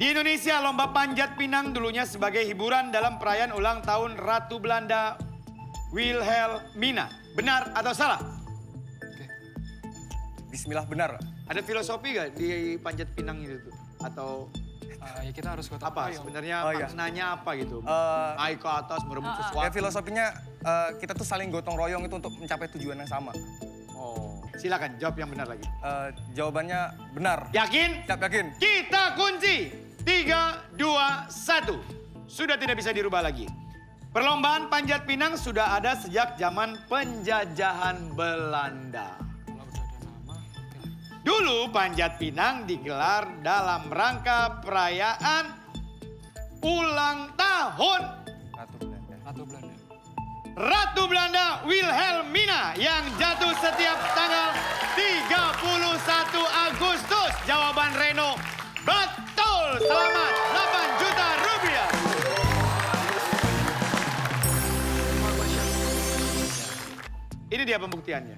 Di Indonesia, lomba panjat pinang dulunya sebagai hiburan dalam perayaan ulang tahun Ratu Belanda Wilhelmina. Benar atau salah? Oke. Bismillah, benar. Ada filosofi gak di panjat pinang itu tuh? Atau Ya kita harus gotong apa royong. sebenarnya iya. maknanya apa gitu? Eh, Naik ke atas merebut sesuatu. Ya filosofinya kita tuh saling gotong royong itu untuk mencapai tujuan yang sama. Oh, silakan jawab yang benar lagi. Jawabannya benar. Yakin? Siap, yakin? Kita kunci. 3, 2, 1. Sudah tidak bisa dirubah lagi. Perlombaan panjat pinang sudah ada sejak zaman penjajahan Belanda. Kalau udah ada nama, oke. Dulu panjat pinang digelar dalam rangka perayaan ulang tahun Ratu Belanda. Ratu Belanda. Ratu Belanda Wilhelmina yang jatuh setiap tanggal 31 Agustus. Jawaban Reno betul. Selamat 8 juta rupiah. Ini dia pembuktiannya.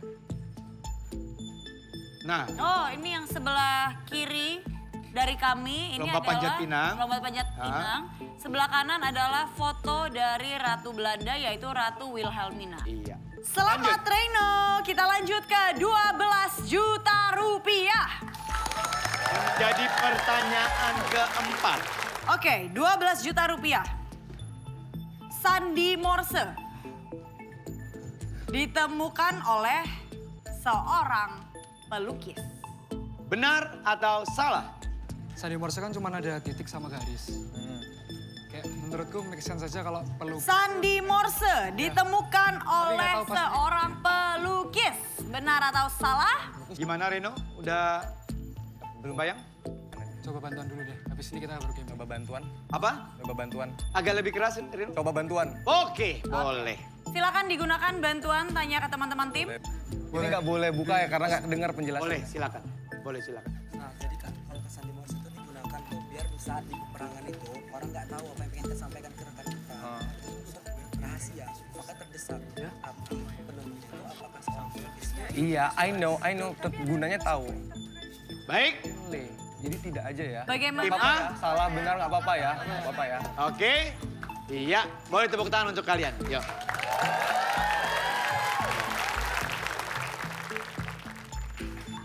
Nah, Oh, ini yang sebelah kiri dari kami. Ini Lomba adalah panjat pinang. lomba panjat pinang. Sebelah kanan adalah foto dari Ratu Belanda, yaitu Ratu Wilhelmina. iya. Selamat Reino, kita lanjut ke 12 juta rupiah. Jadi pertanyaan keempat. Oke, 12 juta rupiah. Sandi Morse ditemukan oleh seorang pelukis. Benar atau salah? Sandi Morse kan cuma ada titik sama garis. Kayak menurutku make sense saja kalau perlu. Sandi Morse ditemukan oleh nggak tahu pasti. seorang pelukis. Benar atau salah? Gimana Reno? Udah belum bayang? Coba bantuan dulu deh. Habis ini kita baru game. Coba bantuan, Apa? coba bantuan, Agak lebih keras Reno? coba bantuan. Oke, boleh. Silakan digunakan bantuan, tanya ke teman-teman tim. Ini nggak boleh buka ya karena nggak dengar penjelasan. Boleh, silakan. Boleh, silakan. Nah, jadi Kak, kalau Sandi Morse itu digunakan tuh biar di saat di peperangan itu orang nggak tahu apa yang pengen kita sampaikan ke rekan kita. Itu rahasia, maka terdesak. Apa penemunya itu apakah seorang pelukisnya? Iya, I know, gunanya tahu. Baik, Boleh. Jadi tidak aja ya. Bagaimana? Tim Apa A. ya? Salah benar nggak apa-apa ya, nggak apa-apa ya. Oke. Iya, boleh tepuk tangan untuk kalian. Yuk.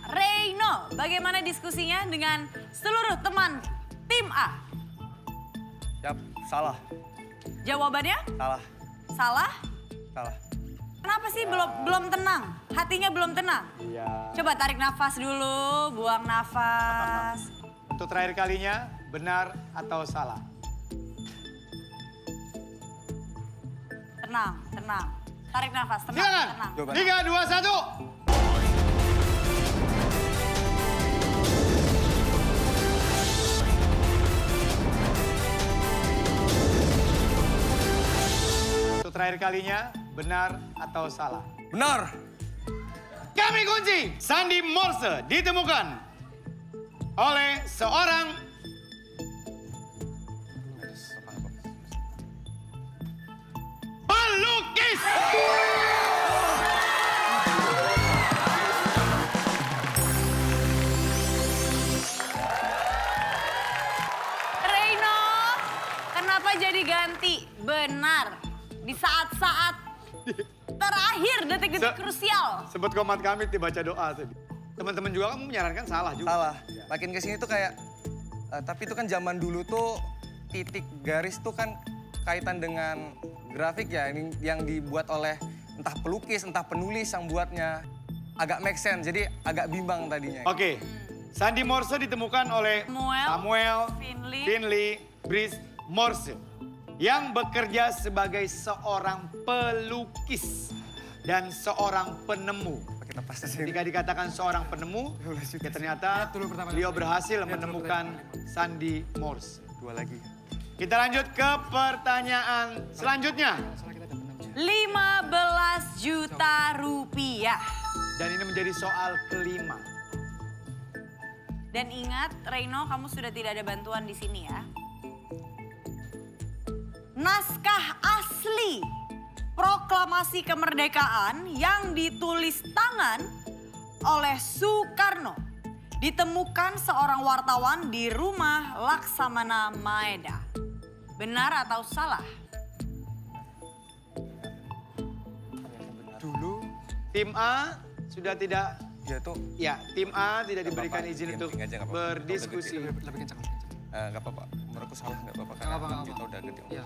Reino, bagaimana diskusinya dengan seluruh teman tim A? Siap, salah, Jawabannya salah, salah. salah. Kenapa sih belum tenang? Hatinya belum tenang. Iya. Coba tarik nafas dulu, buang nafas. Untuk terakhir kalinya, benar atau salah? Tenang, tenang. Tarik nafas, tenang, Silakan. tenang. Coba. 3, 2, 1. Untuk terakhir kalinya, benar atau salah? Benar. Kami kunci, Sandi Morse ditemukan oleh seorang pelukis. Reino, kenapa jadi ganti benar di saat-saat terakhir, detik-detik krusial? Sebut komat kami dibaca doa tadi. Teman-teman juga kamu menyarankan salah juga. Salah. Makin kesini tuh kayak, tapi itu kan zaman dulu tuh titik garis tuh kan kaitan dengan grafik ya, yang dibuat oleh entah pelukis, entah penulis yang buatnya. Agak make sense, jadi agak bimbang tadinya. Oke, Sandi Morse ditemukan oleh Samuel Finley Brice Morse yang bekerja sebagai seorang pelukis dan seorang penemu. Kita pasti sih. Ketika dikatakan seorang penemu, ya ternyata Dulu pertama. beliau berhasil Lihat dulu menemukan Sandi Morse. Dua lagi. Kita lanjut ke pertanyaan selanjutnya. Soalnya kita ada 6 jam. 15 juta rupiah. Dan ini menjadi soal kelima. Dan ingat, Reino, kamu sudah tidak ada bantuan di sini ya. Naskah asli proklamasi kemerdekaan yang ditulis tangan oleh Soekarno Ditemukan seorang wartawan di rumah Laksamana Maeda. Benar atau salah? Dulu Tim A sudah tidak, Dia tuh ya tim A tidak Nggak diberikan apa-apa, izin untuk camping aja, nggak apa-apa. berdiskusi. lebih kencang, lebih kencang. nggak apa-apa. Menurutku salah nggak apa-apa. Nggak apa-apa, Karena nggak kita apa-apa. udah gede. Iya.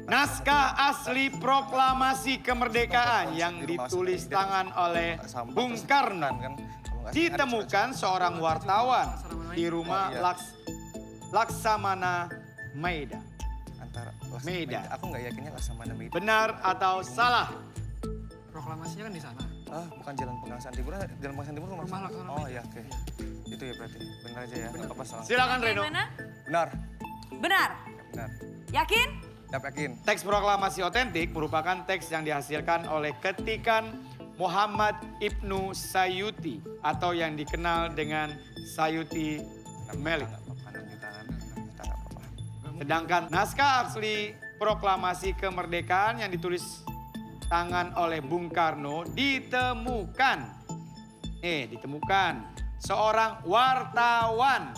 Naskah asli proklamasi kemerdekaan yang ditulis tangan oleh Bung Karno ditemukan seorang wartawan di rumah Laksamana Maeda. Antara Meida. Aku nggak yakinnya Laksamana Meida. Benar atau salah? Proklamasinya kan di sana. Bukan Jalan Pengasahan Timur. Jalan Pengasahan Timur rumah. Rumah Laksamana Oh Meida. iya, oke. Itu ya berarti. Benar aja ya. Nggak apa-apa salah. Silakan Reno. Bagaimana? Benar. Benar. Benar. Yakin? Yakin. Teks proklamasi otentik merupakan teks yang dihasilkan oleh ketikan Muhammad Ibnu Sayuti atau yang dikenal dengan Sayuti Melik. Nggak apa-apa, 6 juta nggak apa-apa. Sedangkan naskah asli proklamasi kemerdekaan yang ditulis tangan oleh Bung Karno ditemukan seorang wartawan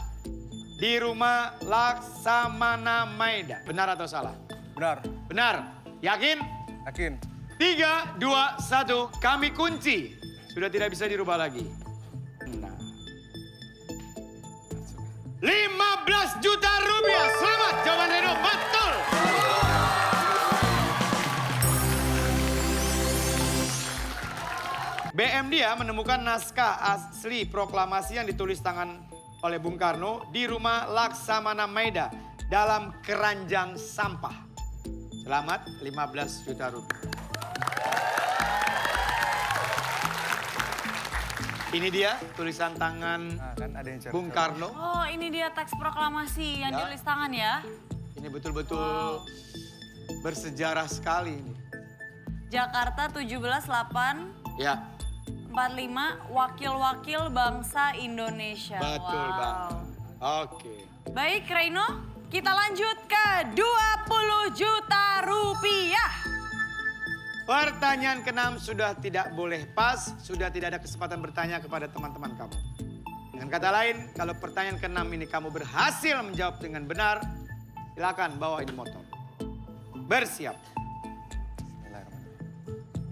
di rumah Laksamana Maeda. Benar atau salah? Benar. Benar. Yakin? Yakin. 3, 2, 1, kami kunci. Sudah tidak bisa dirubah lagi. Nah. 15 juta rupiah. Selamat jawaban Reno. Betul. BM dia menemukan naskah asli proklamasi yang ditulis tangan oleh Bung Karno di rumah Laksamana Maeda dalam keranjang sampah. Selamat 15 juta rupiah. Ini dia tulisan tangan Nah, kan ada yang cari. Bung Karno. Oh, ini dia teks proklamasi yang Ya. ditulis tangan ya. Ini betul-betul bersejarah sekali ini. Jakarta 17/8 Ya, 45 wakil-wakil bangsa Indonesia. betul Wow. Bang. Oke. Baik Reino, kita lanjut ke 20 juta rupiah. Pertanyaan ke-6 sudah tidak boleh pas, sudah tidak ada kesempatan bertanya kepada teman-teman kamu. Dengan kata lain, kalau pertanyaan ke-6 ini kamu berhasil menjawab dengan benar, silakan bawa ini motor. Bersiap.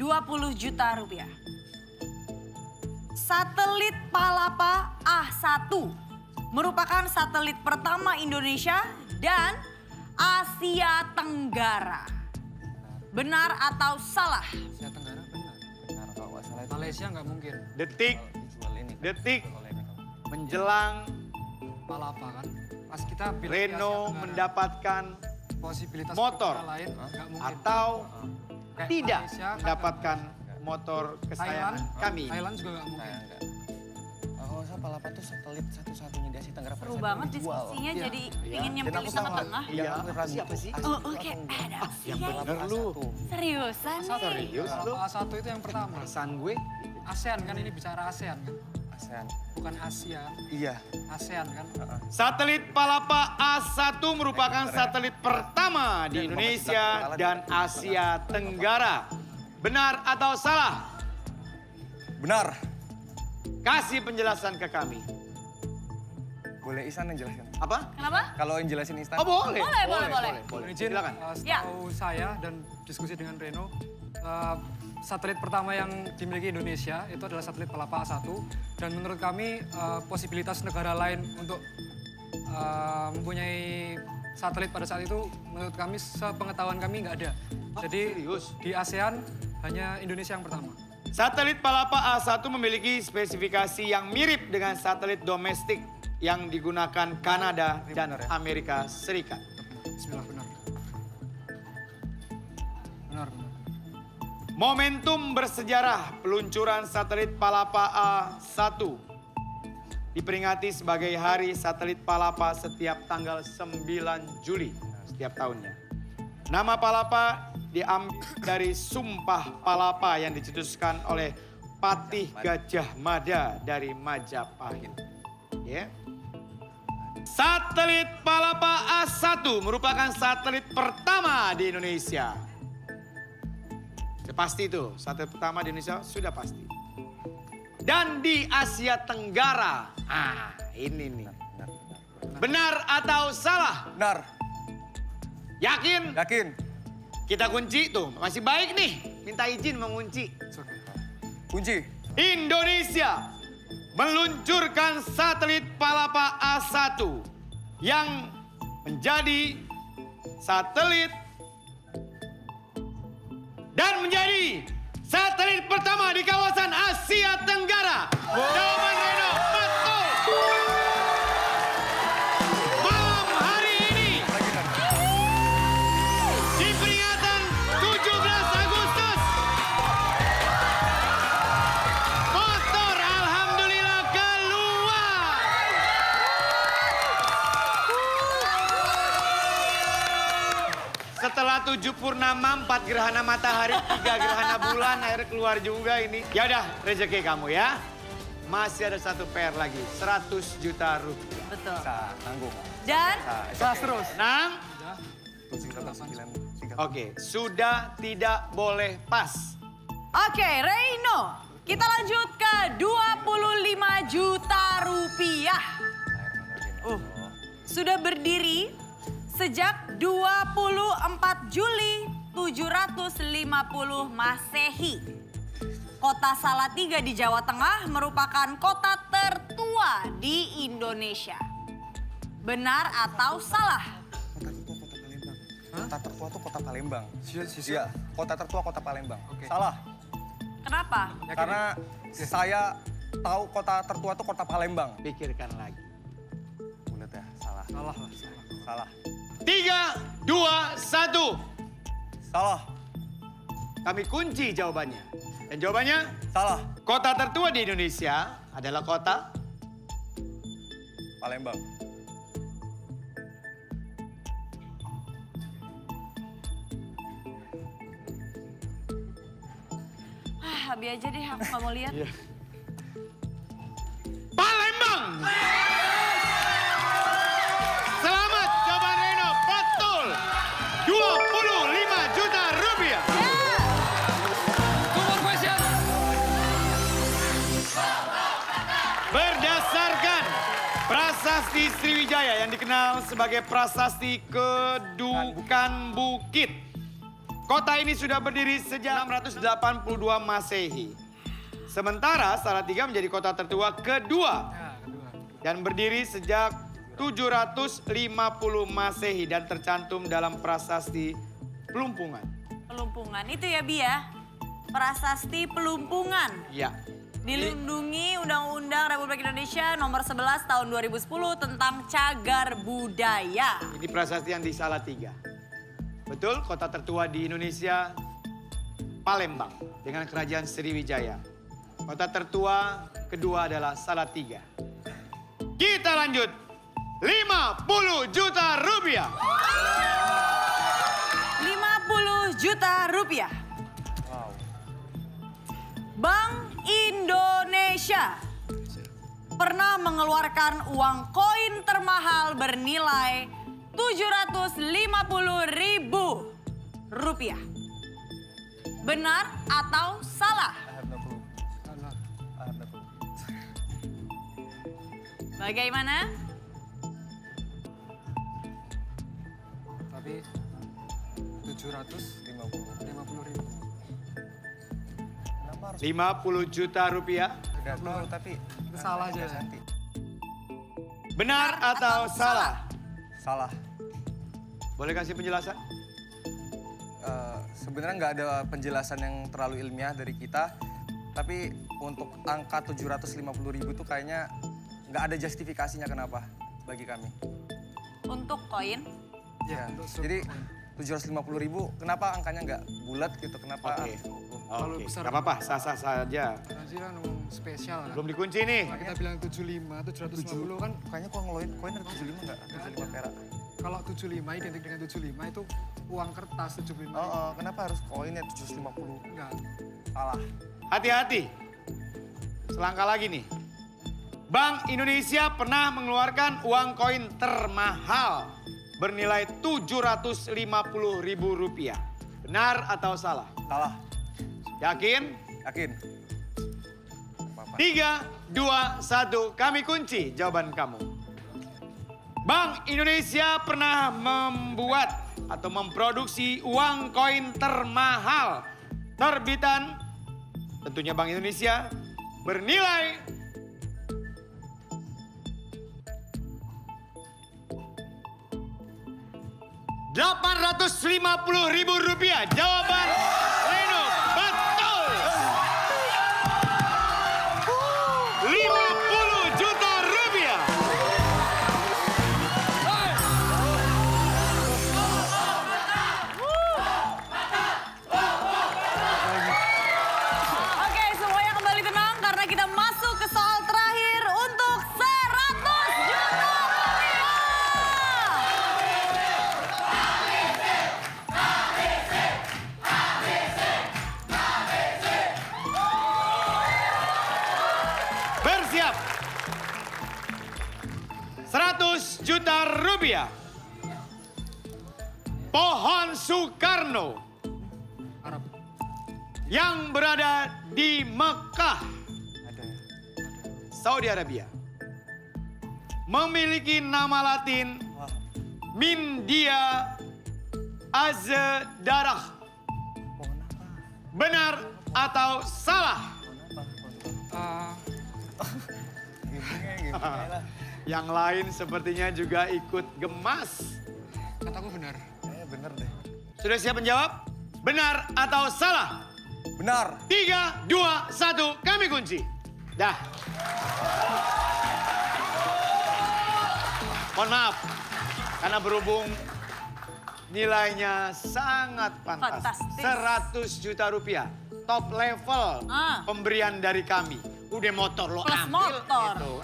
20 juta rupiah. Satelit Palapa A1 merupakan satelit pertama Indonesia dan Asia Tenggara. Benar atau salah? Asia Tenggara benar. Benar kalau nggak salah itu Malaysia nggak mungkin. Detik, dijual ini. kan. detik Oleh ini kan. menjelang Palapa kan. Pas kita bilang di Asia Reno Tenggara, mendapatkan posibilitas motor. negara lain nggak mungkin. atau Kayak tidak Malaysia kan mendapatkan motor Thailand, kesayangan kami. Thailand juga nggak mungkin. Enggak. Kalau nggak salah Palapa tuh satelit satu-satunya di Asia Tenggara. pada Seru saat banget itu dijual. diskusinya Iya. jadi Iya. ingin Dan nyempil aku di sama tengah-tengah. Iya, aku ragu siapa tuh, sih? Asia Oh itu oke, langsung ada Yang Asia. bener lu. Seriusan nih? Serius lu? A1 itu yang pertama. Perasaan gue. ASEAN kan ini bicara ASEAN kan. ASEAN. Bukan ASEAN, Iya. ASEAN kan. Satelit Palapa A1 merupakan satelit pertama di Indonesia dan Asia Tenggara. Benar atau salah? Benar. Kasih penjelasan ke kami. Boleh Isan yang jelaskan? Apa? Kenapa? Kalau yang jelasin Istan. Oh boleh. Boleh. Mohon izin, Silakan. setahu saya dan diskusi dengan Reno, satelit pertama yang dimiliki Indonesia itu adalah satelit Palapa A1. Dan menurut kami posibilitas negara lain untuk mempunyai satelit pada saat itu menurut kami sepengetahuan kami nggak ada. Jadi serius? di ASEAN hanya Indonesia yang pertama. Satelit Palapa A1 memiliki spesifikasi yang mirip dengan satelit domestik yang digunakan Kanada dan Amerika Serikat. Bismillah, benar. Benar. Momentum bersejarah peluncuran satelit Palapa A1 diperingati sebagai Hari Satelit Palapa setiap tanggal 9 Juli setiap tahunnya. Nama Palapa diambil dari Sumpah Palapa yang dicetuskan oleh Patih Gajah Mada dari Majapahit. Ya. Satelit Palapa A1 merupakan satelit pertama di Indonesia. Sudah pasti itu, satelit pertama di Indonesia sudah pasti. Dan di Asia Tenggara. Ini nih. Benar. Benar atau salah? Benar. Yakin? Yakin? Kita kunci tuh. Masih baik nih. Minta izin mengunci. It's okay. Kunci. Indonesia meluncurkan satelit Palapa A1 yang menjadi satelit dan menjadi satelit pertama di kawasan Asia Tenggara. Jawaban Reno betul. Malam hari ini di peringatan 17 Agustus motor alhamdulillah keluar. Setelah 7 purnama, 4 gerhana matahari, 3 gerhana bulan, akhirnya keluar juga ini. Ya udah, rezeki kamu ya. Masih ada satu PR lagi, 100 juta rupiah. Betul. Bisa, tanggung. Dan Kelas terus. Tenang. Udah. 9, 3. Oke, sudah tidak boleh pas. oke, Reino, kita lanjut ke 25 juta rupiah. Sudah berdiri sejak 24 Juli 750 Masehi. Kota Salatiga di Jawa Tengah merupakan kota tertua di Indonesia. Benar atau salah? Kota tertua tuh kota Palembang. Sure. Iya, kota tertua kota Palembang. Oke. Salah. Kenapa? Yakin Karena saya tahu kota tertua tuh kota Palembang. Pikirkan lagi. Bulat ya, salah. Salah lah. Salah. 3, 2, 1. Salah. Kami kunci jawabannya. Dan jawabannya, Salah. kota tertua di Indonesia adalah kota Palembang. Abi aja deh, aku nggak mau lihat. Palembang. Selamat, jawaban Reno betul. 25 juta rupiah. Two more question. Berdasarkan prasasti Sriwijaya yang dikenal sebagai prasasti Kedukan Bukit. Kota ini sudah berdiri sejak 682 Masehi. Sementara Salatiga menjadi kota tertua kedua Ya, kedua. dan berdiri sejak 750 Masehi dan tercantum dalam prasasti Pelumpungan. Pelumpungan itu ya Bi ya, prasasti Pelumpungan. Ya. Dilindungi Undang-Undang Republik Indonesia nomor 11 tahun 2010 tentang cagar budaya. Ini prasasti yang di Salatiga. Betul, kota tertua di Indonesia, Palembang dengan kerajaan Sriwijaya. Kota tertua kedua adalah Salatiga. Kita lanjut, 50 juta rupiah. 50 juta rupiah. Wow. Bank Indonesia pernah mengeluarkan uang koin termahal bernilai 750.000 rupiah. Benar atau salah? Salah. Bagaimana? Tapi 750.000. Kenapa harus 50 juta rupiah. tidak tahu tapi Itu salah aja. Santi. Benar atau salah? Salah. Boleh kasih penjelasan? Sebenarnya nggak ada penjelasan yang terlalu ilmiah dari kita, tapi untuk angka 750.000 itu kayaknya nggak ada justifikasinya kenapa bagi kami. Untuk koin? Ya, untuk sub- Jadi 750.000, kenapa angkanya nggak bulat gitu? Kenapa? Oke. Kalau Oke, besar- nggak apa-apa, sah-sah saja. Nanti kan ngomong spesial kan. Belum dikunci nih. Kalau kita bilang 75, 750 kan. Kayaknya kok ngeloin koin ada 75 nggak? 75 perak. Kalau 75 identik dengan 75 itu uang kertas 75. Kenapa harus koinnya 750? Enggak. Salah. Hati-hati. Selangkah lagi nih. Bank Indonesia pernah mengeluarkan uang koin termahal bernilai 750.000 rupiah. Benar atau salah? Salah. Yakin? Yakin? Apa-apa. 3, 2, 1, kami kunci jawaban kamu. Bank Indonesia pernah membuat atau memproduksi uang koin termahal terbitan, tentunya Bank Indonesia, bernilai Rp850.000. Jawaban Reno betul. 50 juta rupiah. Oke, semuanya kembali tenang karena kita masuk ke soal terakhir untuk 100 juta rupiah. Bersiap. 100 juta rupiah. Pohon Soekarno Arab. yang berada di Mekah, Saudi Arabia, memiliki nama Latin Mindia Azedarah. Benar atau salah? Yang lain sepertinya juga ikut gemas. Kataku benar. Bener deh. Sudah siap menjawab? Benar atau salah? Benar. 3, 2, 1, kami kunci. Dah. Mohon maaf, karena berhubung nilainya sangat fantastis. Fantastis. 100 juta rupiah. Top level pemberian dari kami. Udah motor lo Plus ambil. motor. Gitu.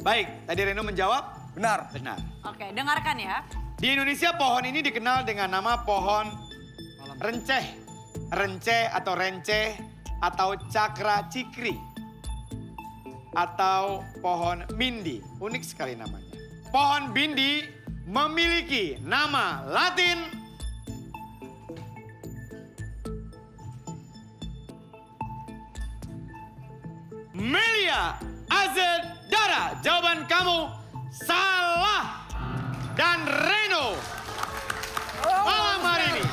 Baik, tadi Reno menjawab Benar. benar. Oke, dengarkan ya. Di Indonesia pohon ini dikenal dengan nama pohon renceh. Renceh atau renceh atau cakra cikri. Atau pohon bindi. Unik sekali namanya. Pohon bindi memiliki nama Latin Melia Azedara. Jawaban kamu salah. Dan Reno malam hari ini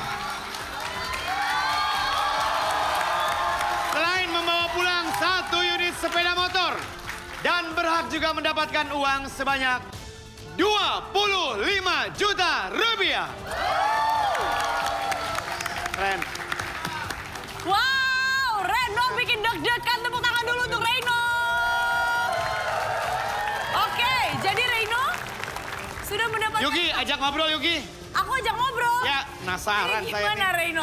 selain membawa pulang 1 unit sepeda motor dan berhak juga mendapatkan uang sebanyak 25 juta rupiah. Keren. Wow, Reno bikin deg-degan. Tepuk tangan dulu untuk Reno. Oke, jadi Reno sudah mendapatkan... Yuki, ajak ngobrol Yuki. Aku ajak ngobrol. Ya, penasaran Ini saya gimana nih. Reno?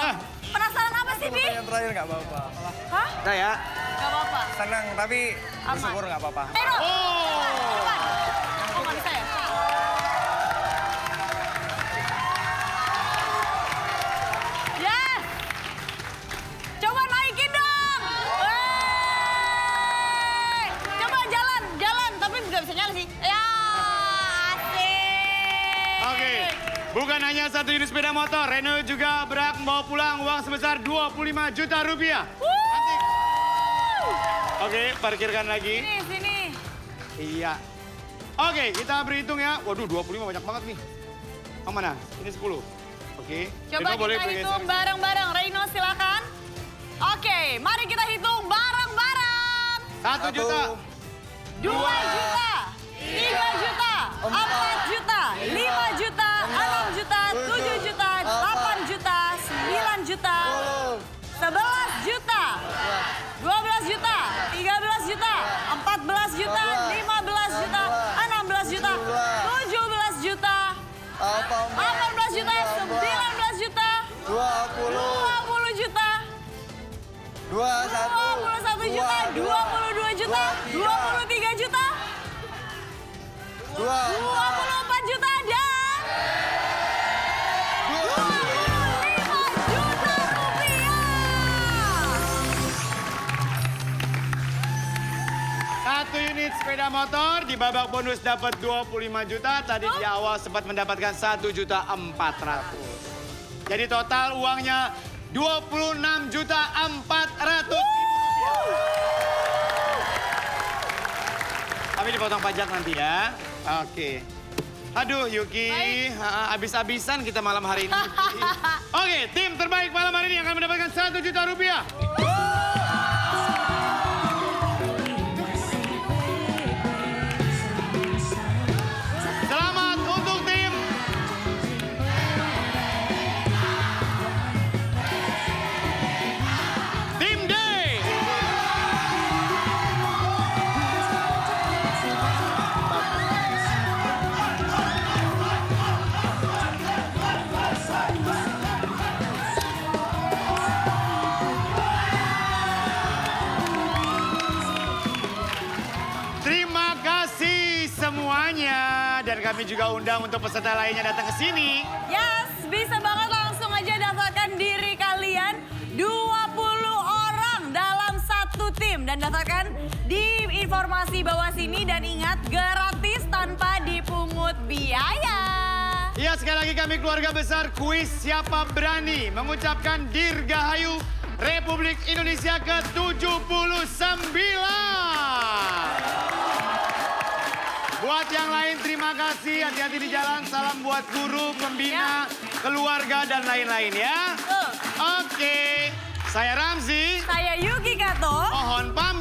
Penasaran apa sih, Bi? Yang terakhir nggak apa-apa. Hah? Udah ya. Gak apa-apa. Senang tapi Aman. bersyukur nggak apa-apa. Reno! Oh. Depan. Oh, nggak bisa ya? Yes! Coba naikin dong! Wey! Coba jalan, jalan. Tapi nggak bisa nyala sih. Ya, asik! Oke, bukan hanya 1 unit sepeda motor, Reno juga berhak membawa pulang uang sebesar 25 juta rupiah. Oke, parkirkan lagi. Sini, sini. Iya. Oke, kita berhitung ya. Waduh, 25 banyak banget nih. Yang mana? Ini 10. Oke. Coba Reno boleh kita bergeser. hitung bareng-bareng. Reno silakan. Oke, mari kita hitung bareng-bareng. 1 juta. 2 juta, 3 juta, 4 juta, 5 juta, 6 juta, 7 juta, 8 juta, 9 juta, 11 juta, 12 juta, 13 juta, 14 juta, 15 juta, 16 juta, 17 juta, 18 juta, 19 juta, 20 juta, 21 juta, 22 juta, 23 juta, 24 juta, dan 25 juta rupiah. 1 unit sepeda motor di babak bonus dapat 25 juta. Tadi di awal sempat mendapatkan 1.400.000. Jadi total uangnya 26.400.000 rupiah. Tapi dipotong pajak nanti ya. Oke. Aduh Yuki, habis-habisan kita malam hari ini. Oke, tim terbaik malam hari ini akan mendapatkan 1 juta rupiah. Selamat untuk tim D. Terima kasih semuanya. Dan kami juga undang untuk peserta lainnya datang ke sini. Yes, bisa banget langsung aja daftarkan diri kalian 20 orang dalam satu tim. Dan daftarkan di informasi bawah sini dan ingat gratis tanpa dipungut biaya. Ya, sekali lagi kami keluarga besar kuis Siapa Berani mengucapkan Dirgahayu Republik Indonesia ke-79. Buat yang lain terima kasih, hati-hati di jalan, salam buat guru, pembina, keluarga dan lain-lain ya. Oke, saya Ramzi. Saya Yuki Kato. Mohon pamit.